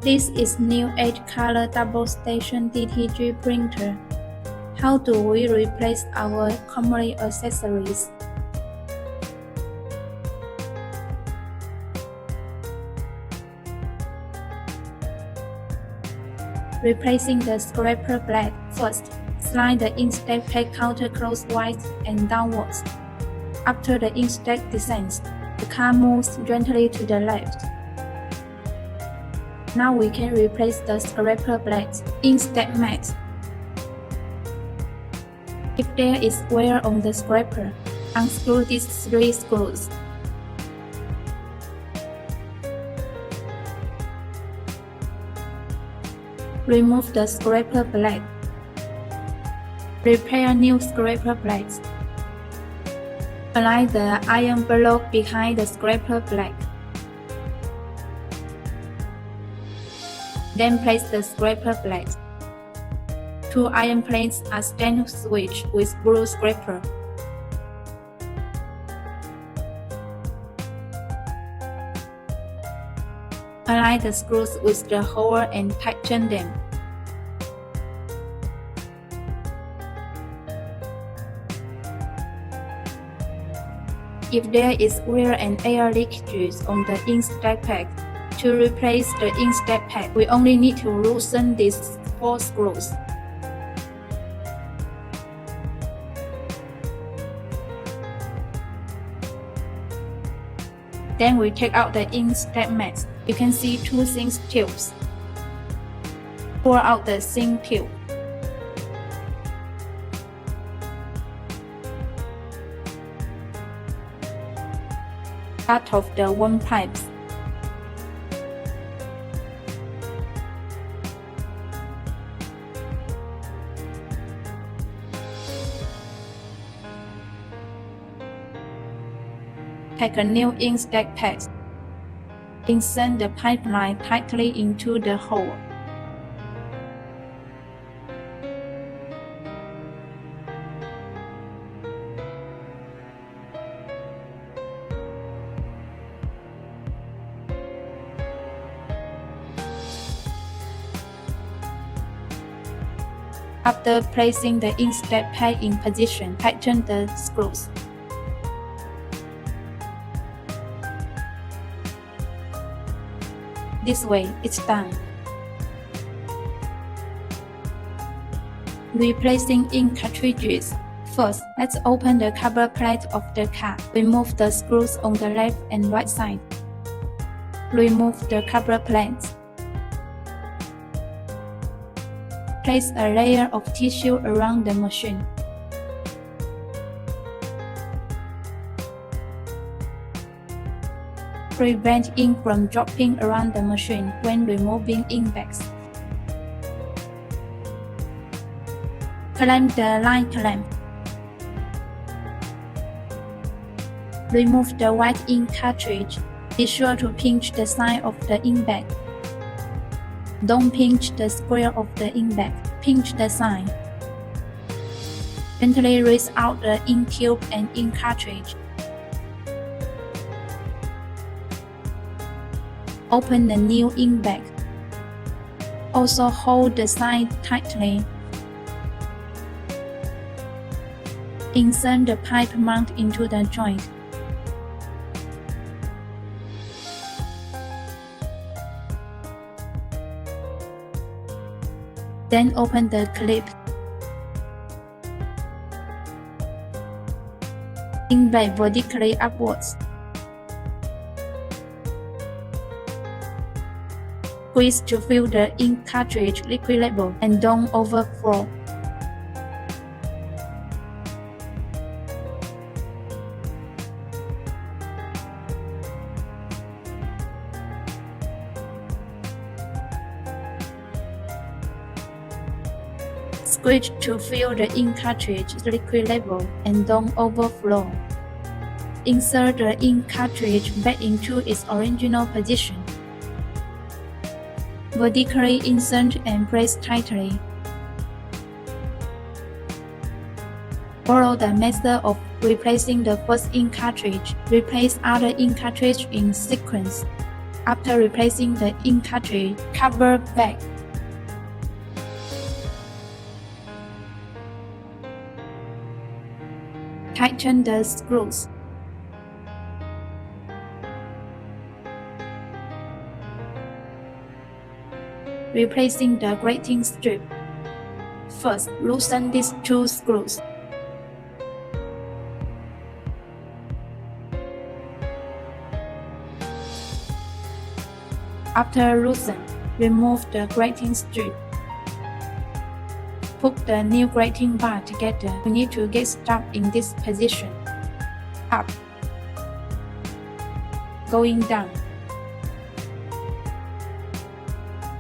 This is new 8-color double-station DTG printer. How do we replace our common accessories? Replacing the scraper blade. First, slide the inkjet pad counterclockwise and downwards. After the inkjet descends, the card moves gently to the left. Now we can replace the scraper blade. Inkjet mat. If there is wear on the scraper, unscrew these 3 screws. Remove the scraper blade. Repair new scraper blades. Align the iron block behind the scraper blade. Then place the scraper blade. 2 iron plates are stand switched with blue scraper. Align the screws with the hole and tighten them. If there is wear and air leakages on the inkjet pad, to replace the inkjet pad, we only need to loosen these 4 screws. Then we take out the inkjet mat. You can see 2 zinc tubes. Pour out the zinc tube. Cut off the worn pipes. Take a new inkjet pad. Insert the pipeline tightly into the hole. After placing the inkjet pad in position, tighten the screws. This way, it's done. Replacing ink cartridges. First, let's open the cover plate of the card. Remove the screws on the left and right side. Remove the cover plates. Place a layer of tissue around the machine. Prevent ink from dropping around the machine when removing ink bags. Clamp the line clamp. Remove the white ink cartridge. Be sure to pinch the side of the ink bag. Don't pinch the square of the ink bag. Pinch the side. Gently raise out the ink tube and ink cartridge. Open the new ink bag. Also hold the side tightly. Insert the pipe mount into the joint. Then open the clip. Ink bag vertically upwards. Squeeze to fill the ink cartridge liquid level and don't overflow. Squeeze to fill the ink cartridge liquid level and don't overflow. Insert the ink cartridge back into its original position. Vertically insert and press tightly. Follow the method of replacing the first ink cartridge. Replace other ink cartridge in sequence. After replacing the ink cartridge cover back, tighten the screws. Replacing the grating strip. First, loosen these two screws. After loosen, remove the grating strip. Put the new grating bar together. You need to get stuck in this position. Up. Going down.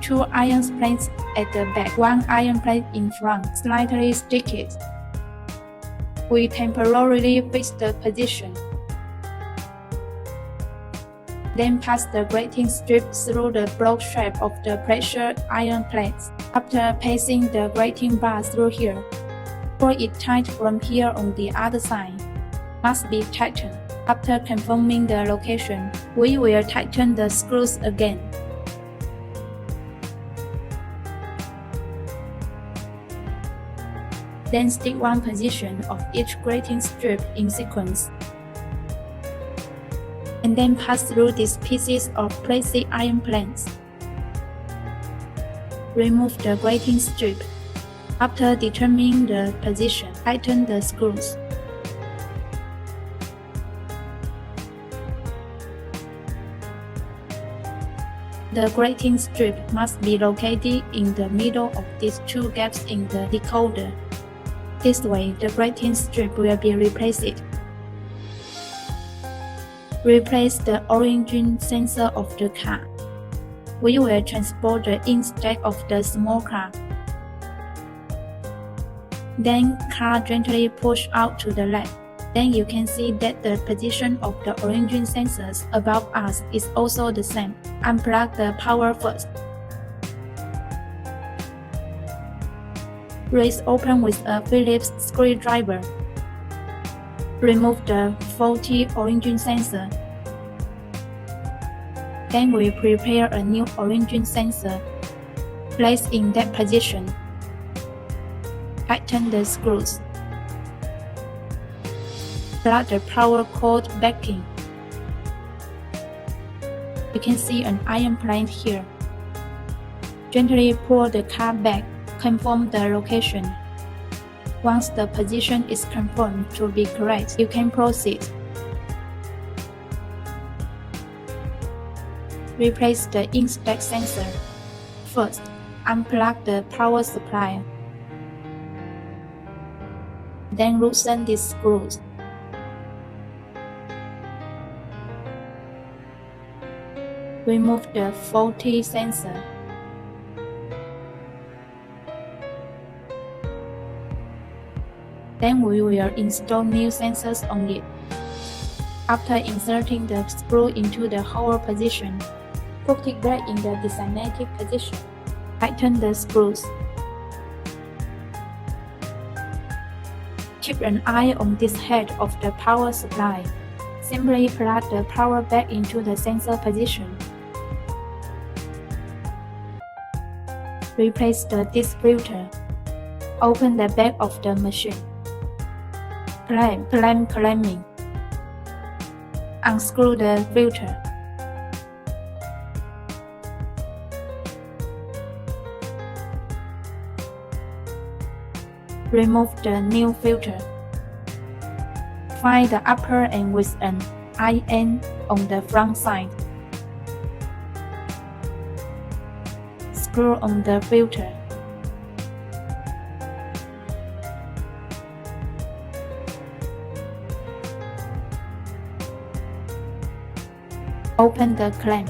2 iron plates at the back, 1 iron plate in front. Slightly stick it. We temporarily fix the position. Then pass the grating strip through the broad shape of the pressure iron plates. After passing the grating bar through here, pull it tight from here on the other side. Must be tightened. After confirming the location, we will tighten the screws again. Then stick one position of each grating strip in sequence. And then pass through these pieces of plastic iron plates. Remove the grating strip. After determining the position, tighten the screws. The grating strip must be located in the middle of these two gaps in the decoder. This way, the grating strip will be replaced. Replace the origin sensor of the car. We will transport the ink stack of the small car. Then car gently push out to the left. Then you can see that the position of the origin sensors above us is also the same. Unplug the power first. Raise open with a Phillips screwdriver. Remove the faulty origin sensor. Then we prepare a new origin sensor. Place in that position. Tighten the screws. Plug the power cord back in. You can see an iron plate here. Gently pull the car back. Confirm the location. Once the position is confirmed to be correct, you can proceed. Replace the ink stack sensor. First, unplug the power supply. Then loosen these screws. Remove the faulty sensor. Then we will install new sensors on it. After inserting the screw into the hole position, put it back in the designated position. Tighten the screws. Keep an eye on this head of the power supply. Simply plug the power back into the sensor position. Replace the disc filter. Open the back of the machine. Clamping. Unscrew the filter. Remove the new filter. Find the upper end with an IN on the front side. Screw on the filter. Open the clamp.